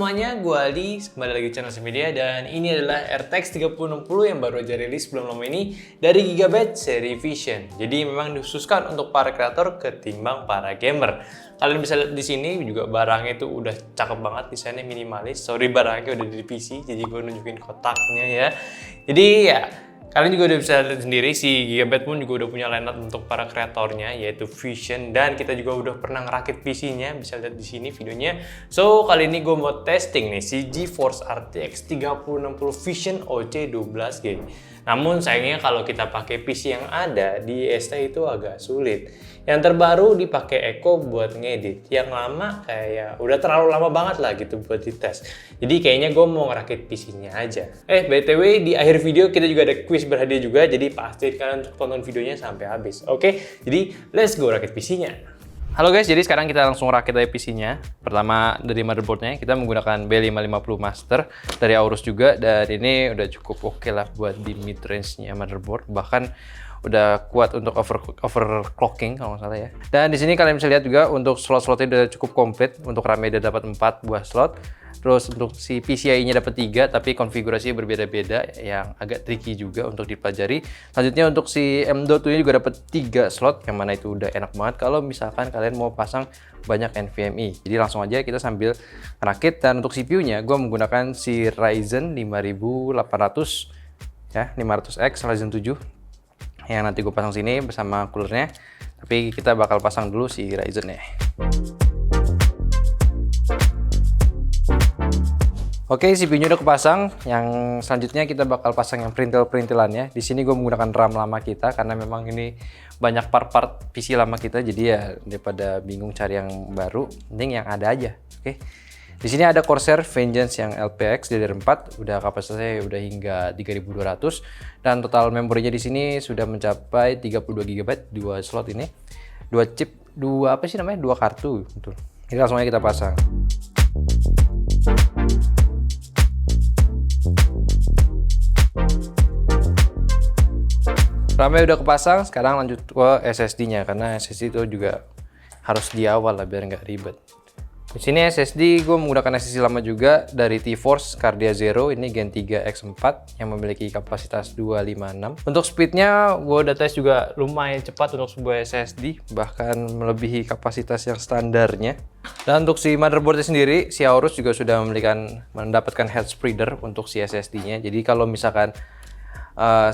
semuanya, gue Ali, kembali lagi di channel Semedia dan ini adalah RTX 3060 yang baru aja rilis belum lama ini dari Gigabyte seri Vision. Jadi memang dikhususkan untuk para kreator ketimbang para gamer. Kalian bisa lihat di sini juga barangnya itu udah cakep banget, desainnya minimalis. Sorry barangnya udah di PC, jadi gue nunjukin kotaknya ya. Jadi ya, kalian juga udah bisa lihat sendiri si Gigabyte pun juga udah punya lineup untuk para kreatornya yaitu Vision, dan kita juga udah pernah ngerakit PC-nya, bisa lihat di sini videonya. So kali ini gue mau testing nih si GeForce RTX 3060 Vision OC12G. Namun sayangnya kalau kita pakai PC yang ada di ST itu agak sulit. Yang terbaru dipakai Echo buat ngedit, yang lama kayak udah terlalu lama banget lah gitu buat dites. Jadi kayaknya gue mau ngerakit PC-nya aja. BTW di akhir video kita juga ada quiz berhadiah juga, jadi pasti kalian untuk tonton videonya sampai habis. Oke, jadi let's go rakit PC-nya. Halo guys, jadi sekarang kita langsung rakit aja PC-nya. Pertama dari motherboardnya kita menggunakan B550 Master dari Aorus juga, dan ini udah cukup oke lah buat di mid range-nya motherboard, bahkan udah kuat untuk overclocking kalau nggak salah ya. Dan di sini kalian bisa lihat juga untuk slot-slotnya udah cukup komplit. Untuk RAM udah dapat 4 buah slot. Terus untuk si PCIe-nya dapat 3, tapi konfigurasinya berbeda-beda yang agak tricky juga untuk dipelajari. Selanjutnya untuk si M.2 juga dapat 3 slot, yang mana itu udah enak banget kalau misalkan kalian mau pasang banyak NVMe. Jadi langsung aja kita sambil rakit. Dan untuk CPU-nya gue menggunakan si Ryzen 5800 ya, 500X Ryzen 7 yang nanti gue pasang sini bersama coolernya. Tapi kita bakal pasang dulu si Ryzen-nya. Oke, CPU-nya udah kepasang. Yang selanjutnya kita bakal pasang yang perintil-perintilannya. Di sini gue menggunakan RAM lama kita karena memang ini banyak part-part PC lama kita. Jadi ya daripada bingung cari yang baru, mending yang ada aja. Oke. Di sini ada Corsair Vengeance yang LPX DDR4, udah kapasitasnya udah hingga 3200, dan total memorinya di sini sudah mencapai 32 GB, 2 slot ini, 2 chip, 2 apa sih namanya? 2 kartu, betul. Ini langsung aja kita pasang. RAM-nya udah kepasang, sekarang lanjut ke SSD-nya karena SSD itu juga harus di awal lah biar nggak ribet. Di sini SSD gue menggunakan SSD lama juga dari T-Force Cardia Zero, ini Gen 3 X4 yang memiliki kapasitas 256. Untuk speednya gue udah tes juga lumayan cepat untuk sebuah SSD, bahkan melebihi kapasitas yang standarnya. Dan untuk si motherboardnya sendiri, si Aorus juga sudah mendapatkan head spreader untuk si SSD-nya. Jadi kalau misalkan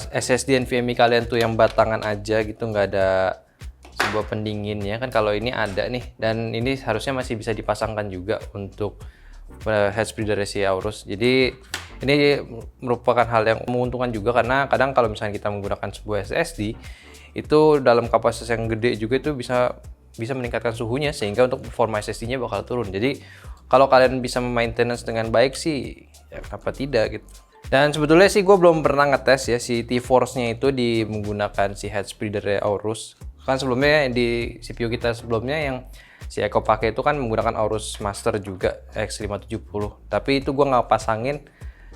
SSD NVMe kalian tuh yang batangan aja gitu, nggak ada sebuah pendinginnya kan, kalau ini ada nih, dan ini harusnya masih bisa dipasangkan juga untuk head spreader si Aorus. Jadi ini merupakan hal yang menguntungkan juga karena kadang kalau misalnya kita menggunakan sebuah SSD itu dalam kapasitas yang gede juga itu bisa meningkatkan suhunya, sehingga untuk performa SSD-nya bakal turun. Jadi kalau kalian bisa maintenance dengan baik sih ya kenapa tidak gitu. Dan sebetulnya sih gue belum pernah ngetes ya si T-Force-nya itu di menggunakan si head spreader Aorus. Kan sebelumnya di CPU kita sebelumnya yang si Echo pakai itu kan menggunakan Aorus Master juga X570, tapi itu gue nggak pasangin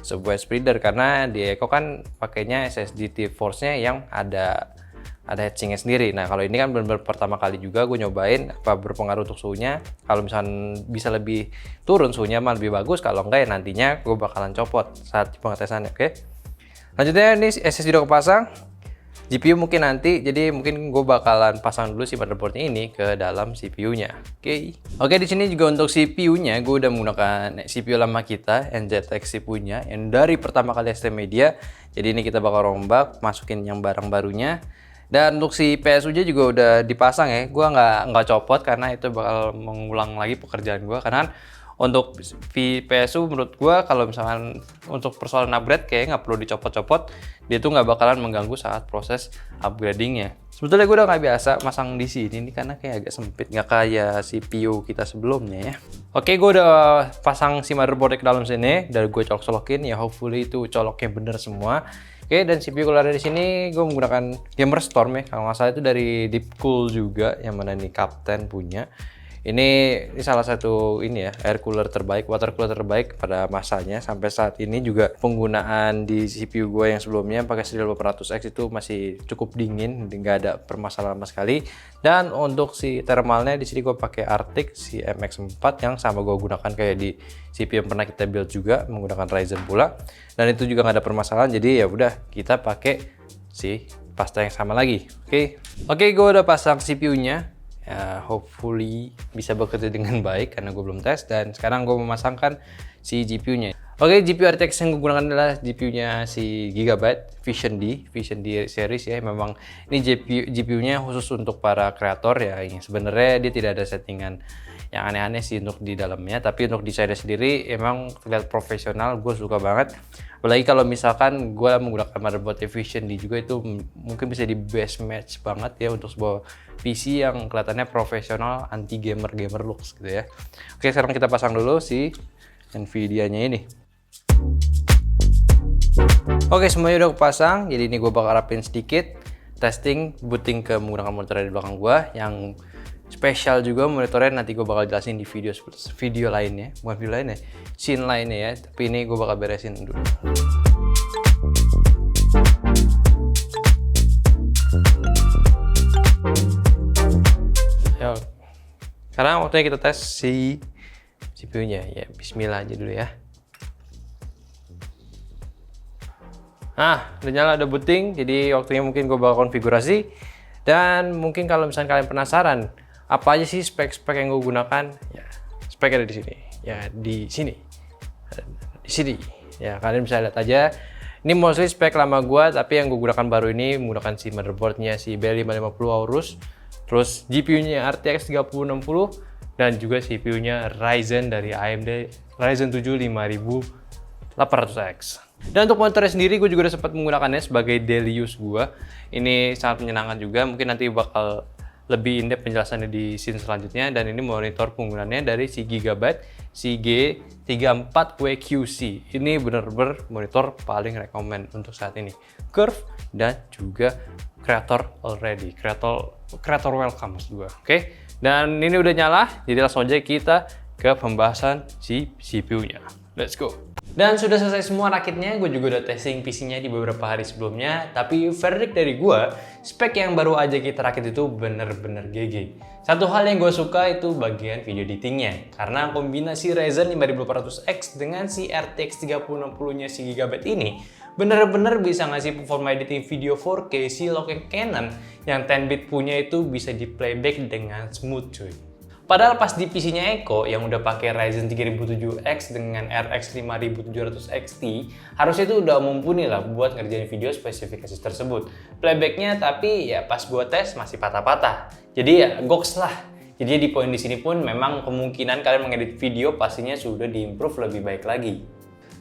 sebuah spreader karena di Echo kan pakainya SSD T-Force-nya yang ada heatsinknya sendiri. Nah kalau ini kan benar-benar pertama kali juga gue nyobain apa berpengaruh untuk suhunya. Kalau misalnya bisa lebih turun suhunya mah lebih bagus, kalau enggak ya nantinya gue bakalan copot saat pengetesannya. Oke, lanjutnya ini SSD udah kepasang. GPU mungkin nanti, jadi mungkin gue bakalan pasang dulu si motherboardnya ini ke dalam CPU-nya. Oke, di sini juga untuk CPU-nya gue udah menggunakan CPU lama kita, NZX CPU-nya yang dari pertama kali ST Media. Jadi ini kita bakal rombak, masukin yang barang barunya. Dan untuk si PSU-nya juga udah dipasang ya. Gue nggak copot karena itu bakal mengulang lagi pekerjaan gue. Karena untuk PSU menurut gue kalau misalkan untuk persoalan upgrade kayaknya nggak perlu dicopot-copot, dia tuh nggak bakalan mengganggu saat proses upgradingnya. Sebetulnya gue udah nggak biasa masang di sini karena kayak agak sempit, nggak kayak CPU kita sebelumnya ya. Oke, gue udah pasang si motherboard ke dalam sini, dan gue colok-colokin ya, hopefully itu coloknya bener semua. Oke, dan CPU cooler di sini gue menggunakan Gamer Storm ya, kalau nggak salah itu dari Deepcool juga, yang mana nih Kapten punya. Ini salah satu ini ya, air cooler terbaik, water cooler terbaik pada masanya. Sampai saat ini juga penggunaan di CPU gue yang sebelumnya pakai Steel 800X itu masih cukup dingin, nggak ada permasalahan sama sekali. Dan untuk si thermalnya di sini gue pakai Arctic si MX4 yang sama gue gunakan kayak di CPU yang pernah kita build juga, menggunakan Ryzen pula. Dan itu juga nggak ada permasalahan, jadi ya udah kita pakai si pasta yang sama lagi. Oke, gue udah pasang CPU-nya. Ya, hopefully bisa bekerja dengan baik karena gue belum tes, dan sekarang gue memasangkan si GPU-nya. Oke, GPU RTX yang gue gunakan adalah GPU-nya si Gigabyte Vision D series ya. Memang ini GPU-nya khusus untuk para kreator ya. Ini sebenarnya dia tidak ada settingan yang aneh-aneh sih untuk di dalamnya, tapi untuk desainnya sendiri emang terlihat profesional. Gue suka banget. Apalagi kalau misalkan gue menggunakan motherboard Vision D juga, itu mungkin bisa di best match banget ya untuk sebuah PC yang kelihatannya profesional, anti gamer looks gitu ya. Oke, sekarang kita pasang dulu si Nvidia-nya ini. Oke, semuanya udah kepasang. Jadi ini gue bakal rapin sedikit testing booting ke menggunakan monitor di belakang gue. Yang spesial juga monitornya nanti gue bakal jelasin di video lainnya, bukan video lainnya, scene lainnya ya. Tapi ini gue bakal beresin dulu. Yo, sekarang waktunya kita tes si CPU-nya ya. Bismillah aja dulu ya. Nah, udah nyala, udah booting. Jadi waktunya mungkin gue bakal konfigurasi. Dan mungkin kalau misalnya kalian penasaran apa aja sih spek-spek yang gue gunakan, ya spek ada di sini. Ya di sini. Di sini. Ya kalian bisa lihat aja. Ini mostly spek lama gue, tapi yang gue gunakan baru ini menggunakan si motherboardnya si B550 Aorus. Terus GPU-nya RTX 3060 dan juga CPU-nya Ryzen dari AMD Ryzen 7 5800X. Dan untuk monitornya sendiri gue juga udah sempat menggunakannya sebagai daily use gue. Ini sangat menyenangkan juga, mungkin nanti bakal lebih in-depth penjelasannya di scene selanjutnya. Dan ini monitor penggunaannya dari si Gigabyte CG34WQC. Ini bener-bener monitor paling recommend untuk saat ini. Curve dan juga creator already, creator welcome maksud gue. Oke, dan ini udah nyala, jadi langsung aja kita ke pembahasan si CPU-nya. Let's go. Dan sudah selesai semua rakitnya, gue juga udah testing PC-nya di beberapa hari sebelumnya. Tapi verdict dari gue, spek yang baru aja kita rakit itu bener-bener GG. Satu hal yang gue suka itu bagian video editingnya. Karena kombinasi Ryzen 5800X dengan si RTX 3060-nya si Gigabyte ini bener-bener bisa ngasih performa editing video 4K si Logitech Canon yang 10-bit punya itu bisa di playback dengan smooth cuy. Padahal pas di PC-nya Eko yang udah pakai Ryzen 3007X dengan RX 5700 XT, harusnya itu udah mumpuni lah buat ngerjain video spesifikasi tersebut. Playbacknya tapi ya pas gua tes masih patah-patah. Jadi ya goks lah. Jadi di poin di sini pun memang kemungkinan kalian mengedit video pastinya sudah diimprove lebih baik lagi.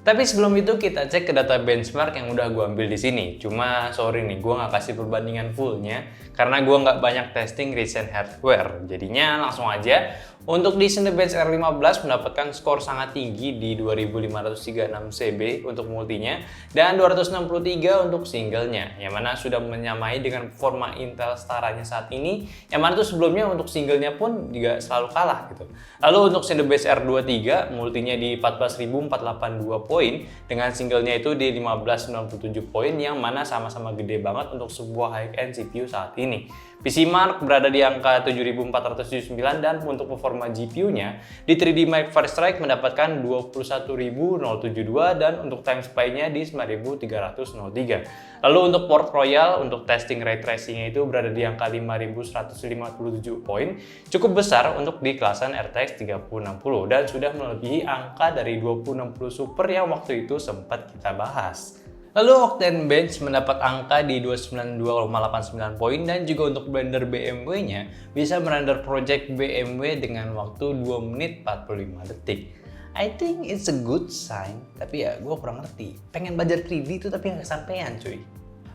Tapi sebelum itu kita cek ke data benchmark yang udah gue ambil di sini. Cuma sorry nih, gue nggak kasih perbandingan fullnya karena gue nggak banyak testing recent hardware. Jadinya langsung aja. Untuk di Cinebench R15 mendapatkan skor sangat tinggi di 2536 CB untuk multinya dan 263 untuk singlenya, yang mana sudah menyamai dengan performa Intel setaranya saat ini, yang mana tuh sebelumnya untuk singlenya pun juga selalu kalah gitu. Lalu untuk Cinebench R23 multinya di 14.482 poin dengan singlenya itu di 1597 poin, yang mana sama-sama gede banget untuk sebuah high-end CPU saat ini. PC Mark berada di angka 7479 dan untuk performa GPU-nya di 3D Mark Firstrike mendapatkan 21072 dan untuk time spy-nya di 9303. Lalu untuk port royal untuk testing ray tracing-nya itu berada di angka 5157 poin, cukup besar untuk di kelasan RTX 3060 dan sudah melebihi angka dari 2060 Super yang waktu itu sempat kita bahas. Lalu Octane Bench mendapat angka di 292,89 poin dan juga untuk Blender BMW-nya bisa merender project BMW dengan waktu 2 menit 45 detik. I think it's a good sign, tapi ya gue kurang ngerti. Pengen belajar 3D itu tapi nggak kesampean cuy.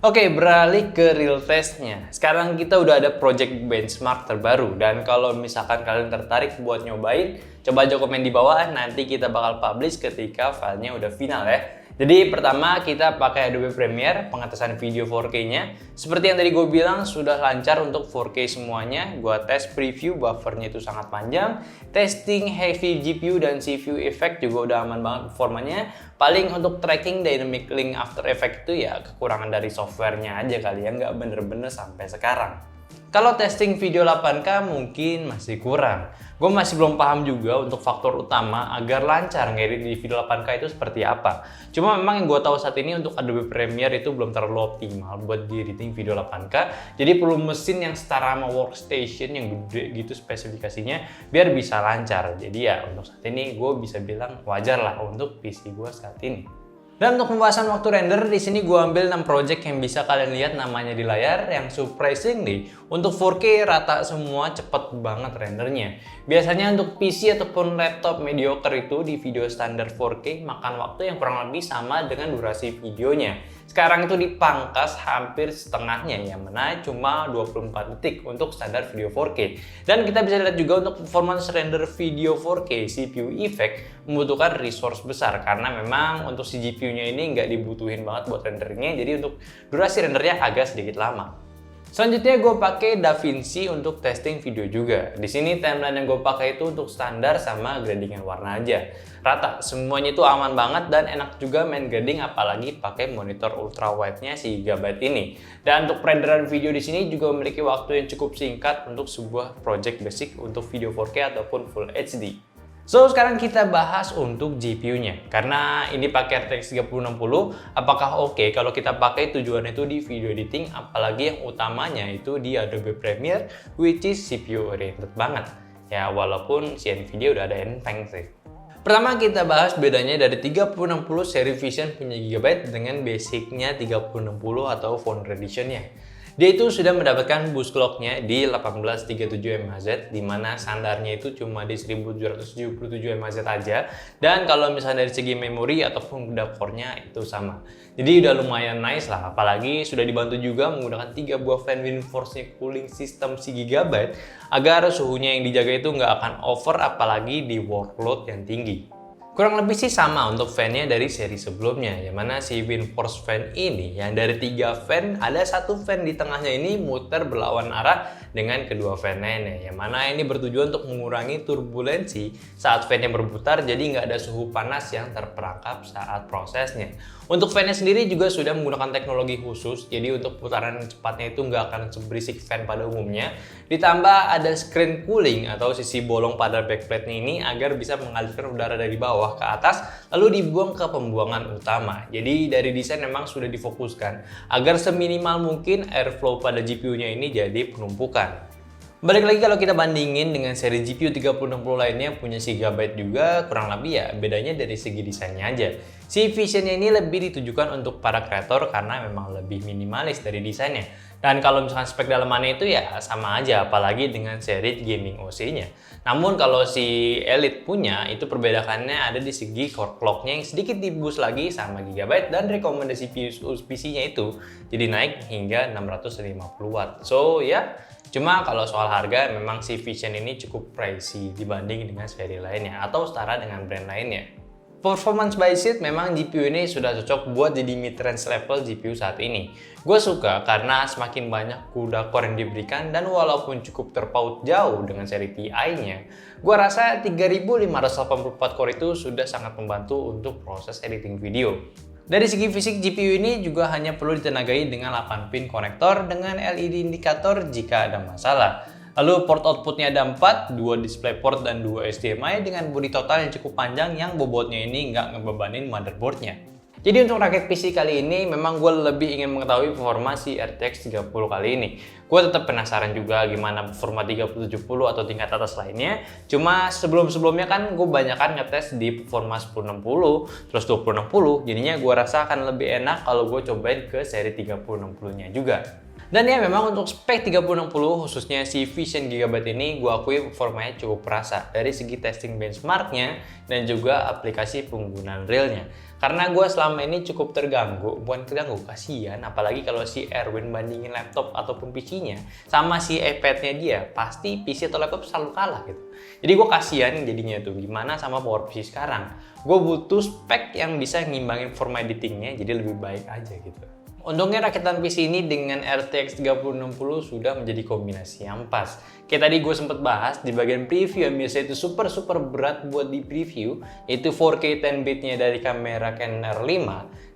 Oke, beralih ke real testnya. Sekarang kita udah ada project benchmark terbaru dan kalau misalkan kalian tertarik buat nyobain, coba aja komen di bawah, nanti kita bakal publish ketika filenya udah final ya. Jadi pertama kita pakai Adobe Premiere, pengatasan video 4K-nya. Seperti yang tadi gue bilang, sudah lancar untuk 4K semuanya. Gue tes preview, buffernya itu sangat panjang. Testing heavy GPU dan CPU effect juga udah aman banget performanya. Paling untuk tracking dynamic link After Effects itu ya kekurangan dari softwarenya aja kali ya, nggak bener-bener sampai sekarang. Kalau testing video 8K mungkin masih kurang. Gue masih belum paham juga untuk faktor utama agar lancar ngedit di video 8K itu seperti apa. Cuma memang yang gue tahu saat ini untuk Adobe Premiere itu belum terlalu optimal buat di editing video 8K. Jadi perlu mesin yang setara sama workstation yang gede gitu spesifikasinya biar bisa lancar. Jadi ya untuk saat ini gue bisa bilang wajar lah untuk PC gue saat ini. Dan untuk pembahasan waktu render, di sini gue ambil 6 project yang bisa kalian lihat namanya di layar, yang surprisingly untuk 4K rata semua, cepet banget rendernya. Biasanya untuk PC ataupun laptop mediocre itu di video standar 4K makan waktu yang kurang lebih sama dengan durasi videonya. Sekarang itu dipangkas hampir setengahnya, yang mana cuma 24 detik untuk standar video 4K. Dan kita bisa lihat juga untuk performance render video 4K, CPU effect membutuhkan resource besar karena memang untuk si GPU-nya ini nggak dibutuhin banget buat renderingnya, jadi untuk durasi rendernya agak sedikit lama. Selanjutnya gue pakai DaVinci untuk testing video juga. Di sini timeline yang gue pakai itu untuk standar sama gradingan warna aja. Rata, semuanya itu aman banget dan enak juga main grading apalagi pakai monitor ultrawide-nya si Gigabyte ini. Dan untuk perenderan video di sini juga memiliki waktu yang cukup singkat untuk sebuah project basic untuk video 4K ataupun Full HD. So, sekarang kita bahas untuk GPU-nya. Karena ini pakai RTX 3060, apakah oke kalau kita pakai tujuan itu di video editing, apalagi yang utamanya itu di Adobe Premiere, which is CPU oriented banget. Ya, walaupun si Nvidia udah ada NVENC sih. Pertama kita bahas bedanya dari 3060 seri Vision punya Gigabyte dengan basicnya 3060 atau Founder Edition-nya. Dia itu sudah mendapatkan boost clock-nya di 1837 MHz, di mana standarnya itu cuma di 1777 MHz aja. Dan kalau misalnya dari segi memori ataupun beda core-nya itu sama. Jadi udah lumayan nice lah, apalagi sudah dibantu juga menggunakan 3 buah fan reinforced cooling system si Gigabyte agar suhunya yang dijaga itu nggak akan over apalagi di workload yang tinggi. Kurang lebih sih sama untuk fan-nya dari seri sebelumnya, yang mana si WindForce fan ini yang dari 3 fan, ada satu fan di tengahnya ini muter berlawan arah dengan kedua fan lainnya, yang mana ini bertujuan untuk mengurangi turbulensi saat fan-nya berputar, jadi nggak ada suhu panas yang terperangkap saat prosesnya. Untuk fan-nya sendiri juga sudah menggunakan teknologi khusus, jadi untuk putaran cepatnya itu nggak akan seberisik fan pada umumnya. Ditambah ada screen cooling atau sisi bolong pada backplate-nya ini agar bisa mengalirkan udara dari bawah ke atas lalu dibuang ke pembuangan utama. Jadi dari desain memang sudah difokuskan agar seminimal mungkin airflow pada GPU-nya ini jadi penumpukan. Balik lagi kalau kita bandingin dengan seri GPU 3060 lainnya punya si Gigabyte juga, kurang lebih ya bedanya dari segi desainnya aja. Si Vision-nya ini lebih ditujukan untuk para kreator karena memang lebih minimalis dari desainnya. Dan kalau misalkan spek dalamannya itu ya sama aja, apalagi dengan seri gaming OC-nya. Namun kalau si Elite punya, itu perbedaannya ada di segi core clock-nya yang sedikit di-boost lagi sama Gigabyte dan rekomendasi PC-nya itu jadi naik hingga 650 watt. So ya, cuma kalau soal harga memang si Vision ini cukup pricey dibanding dengan seri lainnya atau setara dengan brand lainnya. Performance by seat memang GPU ini sudah cocok buat jadi mid-range level GPU saat ini. Gue suka karena semakin banyak CUDA core yang diberikan dan walaupun cukup terpaut jauh dengan seri Ti-nya, gue rasa 3584 core itu sudah sangat membantu untuk proses editing video. Dari segi fisik GPU ini juga hanya perlu ditenagai dengan 8 pin konektor dengan LED indikator jika ada masalah. Lalu port outputnya ada 4, 2 DisplayPort dan 2 HDMI dengan bodi total yang cukup panjang yang bobotnya ini nggak ngebebanin motherboardnya. Jadi untuk rakit PC kali ini memang gue lebih ingin mengetahui performa si RTX 30 kali ini. Gue tetap penasaran juga gimana performa 3070 atau tingkat atas lainnya. Cuma sebelum-sebelumnya kan gue banyakan ngetes di performa 1060 terus 2060. Jadinya gue rasa akan lebih enak kalau gue cobain ke seri 3060-nya juga. Dan ya memang untuk spek 3060 khususnya si Vision Gigabyte ini gue akui performanya cukup perasa dari segi testing benchmarknya dan juga aplikasi penggunaan realnya. Karena gue selama ini cukup terganggu, bukan terganggu, kasihan. Apalagi kalau si Erwin bandingin laptop ataupun PC-nya sama si iPad-nya dia, pasti PC atau laptop selalu kalah gitu. Jadi gue kasihan jadinya tuh, gimana sama PowerPC sekarang. Gue butuh spek yang bisa ngimbangin format editingnya, jadi lebih baik aja gitu. Untungnya rakitan PC ini dengan RTX 3060 sudah menjadi kombinasi yang pas. Kayak tadi gue sempet bahas di bagian preview yang biasanya itu super berat buat di preview, yaitu 4K 10-bitnya dari kamera Canon R5,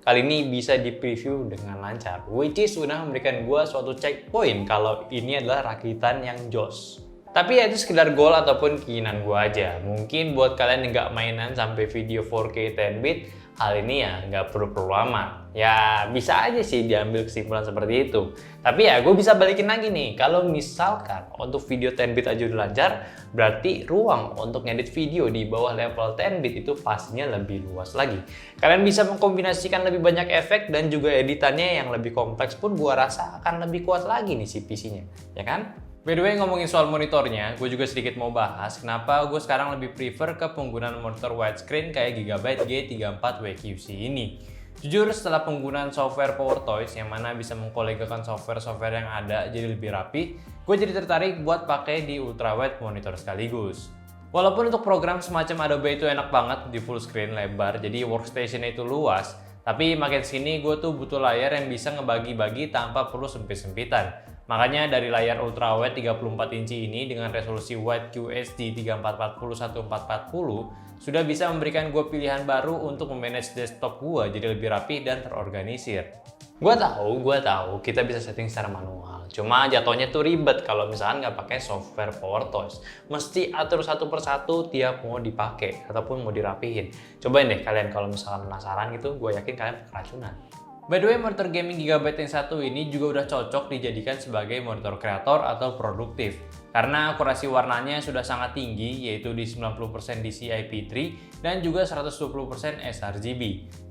kali ini bisa di preview dengan lancar, which is sudah memberikan gue suatu checkpoint kalau ini adalah rakitan yang jos. Tapi ya itu sekedar goal ataupun keinginan gue aja. Mungkin buat kalian yang nggak mainan sampai video 4K 10-bit, hal ini ya nggak perlu amat. Ya bisa aja sih diambil kesimpulan seperti itu. Tapi ya gue bisa balikin lagi nih. Kalau misalkan untuk video 10-bit aja udah lancar, berarti ruang untuk ngedit video di bawah level 10-bit itu pastinya lebih luas lagi. Kalian bisa mengkombinasikan lebih banyak efek dan juga editannya yang lebih kompleks pun gue rasa akan lebih kuat lagi nih si PC-nya. Ya kan? By the way, ngomongin soal monitornya, gue juga sedikit mau bahas kenapa gue sekarang lebih prefer ke penggunaan monitor widescreen kayak Gigabyte G34WQC ini. Jujur, setelah penggunaan software PowerToys yang mana bisa mengkolegakan software-software yang ada jadi lebih rapi, gue jadi tertarik buat pakai di ultrawide monitor sekaligus. Walaupun untuk program semacam Adobe itu enak banget di full screen lebar, jadi workstation-nya itu luas, tapi makin sini gue tuh butuh layar yang bisa ngebagi-bagi tanpa perlu sempit-sempitan. Makanya dari layar ultrawide 34 inci ini dengan resolusi wide QHD 3440x1440 sudah bisa memberikan gue pilihan baru untuk memanage desktop gue jadi lebih rapi dan terorganisir. Gue tahu kita bisa setting secara manual. Cuma jatuhnya tuh ribet kalau misalkan nggak pakai software PowerToys. Mesti atur satu persatu tiap mau dipakai ataupun mau dirapihin. Cobain deh kalian kalau misalkan penasaran gitu, gue yakin kalian keracunan. By the way, monitor gaming Gigabyte yang satu ini juga udah cocok dijadikan sebagai monitor kreator atau produktif. Karena akurasi warnanya sudah sangat tinggi, yaitu di 90% DCI-P3 dan juga 120% sRGB.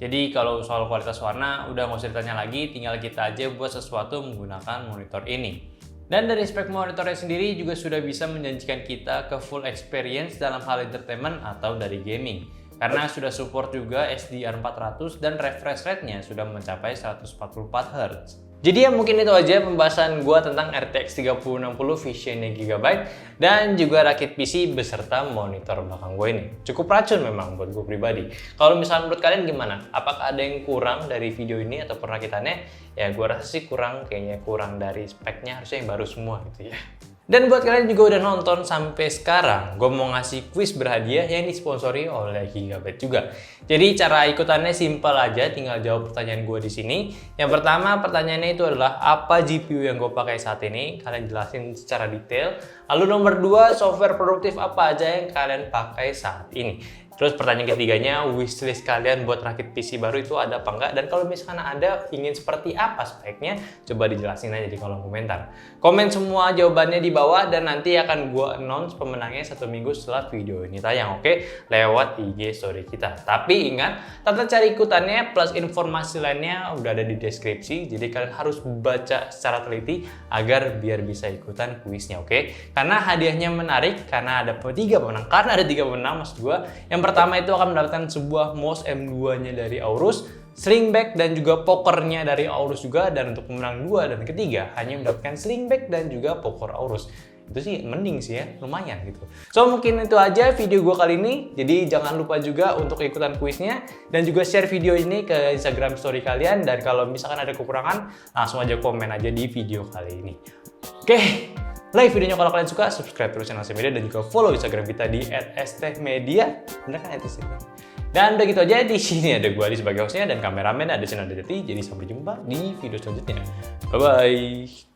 Jadi kalau soal kualitas warna, udah nggak usah ditanya lagi, tinggal kita aja buat sesuatu menggunakan monitor ini. Dan dari spek monitornya sendiri juga sudah bisa menjanjikan kita ke full experience dalam hal entertainment atau dari gaming. Karena sudah support juga SDR400 dan refresh rate-nya sudah mencapai 144 Hz. Jadi ya mungkin itu aja pembahasan gua tentang RTX 3060 Vision-nya Gigabyte dan juga rakit PC beserta monitor belakang gue ini. Cukup racun memang buat gue pribadi. Kalau misalnya menurut kalian gimana? Apakah ada yang kurang dari video ini ataupun rakitannya? Ya gue rasa sih kayaknya kurang dari speknya, harusnya yang baru semua gitu ya. Dan buat kalian juga udah nonton sampai sekarang, gue mau ngasih kuis berhadiah yang disponsori oleh Gigabyte juga. Jadi cara ikutannya simpel aja, tinggal jawab pertanyaan gue di sini. Yang pertama pertanyaannya itu adalah apa GPU yang gue pakai saat ini? Kalian jelasin secara detail. Lalu nomor 2, software produktif apa aja yang kalian pakai saat ini? Terus pertanyaan ketiganya, wishlist kalian buat rakit PC baru itu ada apa enggak? Dan kalau misalkan ada, ingin seperti apa speknya? Coba dijelasin aja di kolom komentar. Komen semua jawabannya di bawah dan nanti akan gue announce pemenangnya 1 minggu setelah video ini tayang, oke? Lewat IG story kita. Tapi ingat, tata cara ikutannya plus informasi lainnya udah ada di deskripsi. Jadi kalian harus baca secara teliti agar biar bisa ikutan kuisnya, oke? Karena hadiahnya menarik, karena ada 3 pemenang. Karena ada 3 pemenang maksud gue. Yang pertama itu akan mendapatkan sebuah mouse M2-nya dari Aorus, sling bag dan juga pokernya dari Aorus juga, dan untuk pemenang 2 dan ketiga hanya mendapatkan sling bag dan juga poker Aorus. Itu sih mending sih ya, lumayan gitu. So mungkin itu aja video gue kali ini. Jadi jangan lupa juga untuk ikutan kuisnya dan juga share video ini ke Instagram story kalian, dan kalau misalkan ada kekurangan langsung aja komen aja di video kali ini. Oke. Like videonya kalau kalian suka, subscribe terus channel STmedia dan juga follow Instagram kita di @stmedia. Bener kan @stmedia? Dan udah gitu aja, di sini ada gue Adi sebagai hostnya dan kameramen ada Cina Dejati. Jadi sampai jumpa di video selanjutnya. Bye bye.